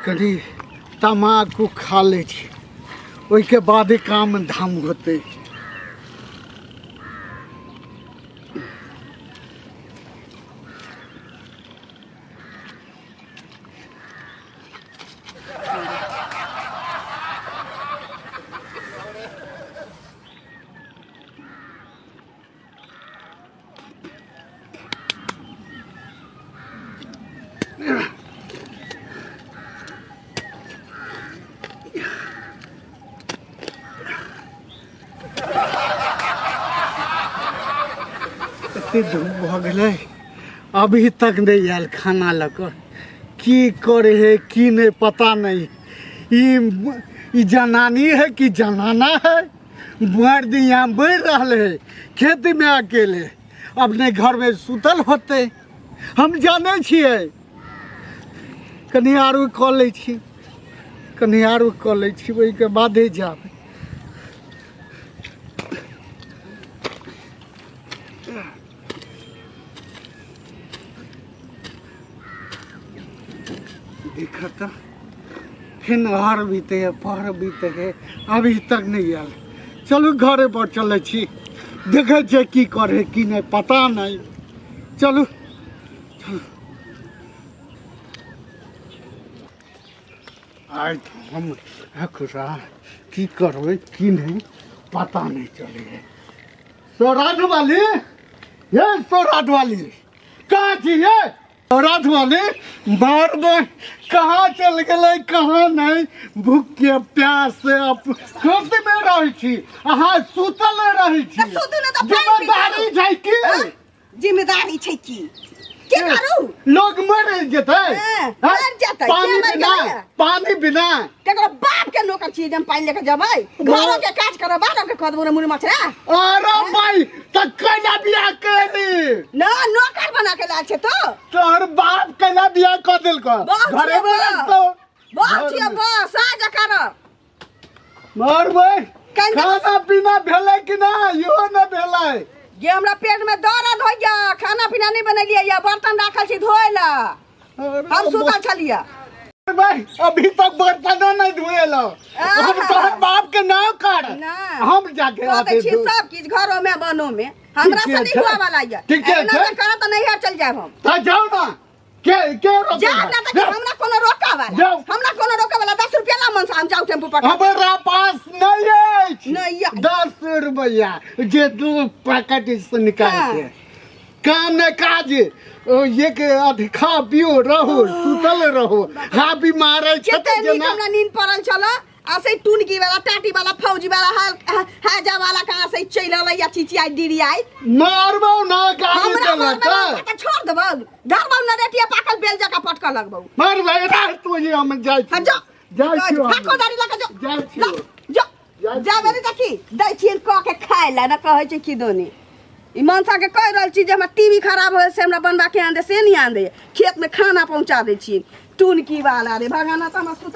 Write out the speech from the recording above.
कनी तमाकू खा ले के बाद काम धाम होते। धूप भ गए अभी तक नहीं आयल खाना लकर की करे है की नहीं पता नहीं। ई जनानी है कि जनाना है। मर्द यहाँ बढ़ रहा है खेत में अकेले अपने घर में सुतल होते हम जाने छिए। कनी आरू कऽ लै छी कनी आरू कऽ लै छी ओहि के बादे जाब। देखता फिर हर बीते है पहर बीते है अभी तक नहीं आयल। चलू घरे पर चले छी देखे छे की करे की नहीं पता नहीं। चलू चलू आज हम खुशा की करबे की नहीं पता नहीं चले है। सौराठ वाली ये सौराठ वाली कहाँ थी ये सौराठ वाली बार बार कहाँ चल गए कहाँ नहीं भूख के प्यास से खेत में रही थी अहाँ सुतल रही थी। जिम्मेदारी छै की जिम्मेदारी छै की के करू लोग मर जेते पानी बिना केकरो बाप के नौकर छी जम पानी लेके जबै घरो के काज करे बाहर के खदबो रे मुरी मछरा। अरे भाई त कइला बियाह करी ना नौकर बना के लाल छे तो तोहर बाप कइला बियाह क देल को घरे में तो बहुत छिए बस आज कर मार भाई खाना पीना भेलै कि ना यो न भेलै। ये हमरा पेट में दर्द हो गया खाना पीना नहीं बनलिए या बर्तन रखल छी धोए ला हम सुतल छलिए। भाई अभी तक बर्तन नहीं धोए लो हम तोहर बाप के नाम कर हम जाके आते छी सब चीज घरों में बनो में हमरा से नहीं हुआ वाला है। ठीक है ना कर त नहीं है चल जाए हम त जाओ ना के रोक जा ना त हमरा कोनो रोका वाला हमरा कोनो रोका वाला 10 रुपया ला मन से हम जाऊ टेम्पू पकड़ हमरा पास नहीं है नहीं 10 रुपया जे दू पैकेट से निकाल के काम न काज ये के खा पियो रहो सुतल रहो हाँ भी मारे छते जना हमरा नींद पड़ल छला आसे टुनकी वाला टाटी वाला फौजी वाला हाजा वाला कहां से चलल या चिचियाई डिरियाई मारबो ना गाड़ी चलता त छोड़ देबो धरबो न रेटिया पाकल बेल जका पटक लगबो मार भाई रात तो ये हम जाई जा छी हाको दारी लगा जाई छी जा बेरी देखी दै छी क के खाय ला न कहै छै की दोनी ई मनसा के कह रहल छी जे हमरा टीवी खराब होय से हमरा बनवा के आन दे से नहीं आन दे खेत में खाना पहुंचा दे छी टुनकी वाला रे भगाना त हम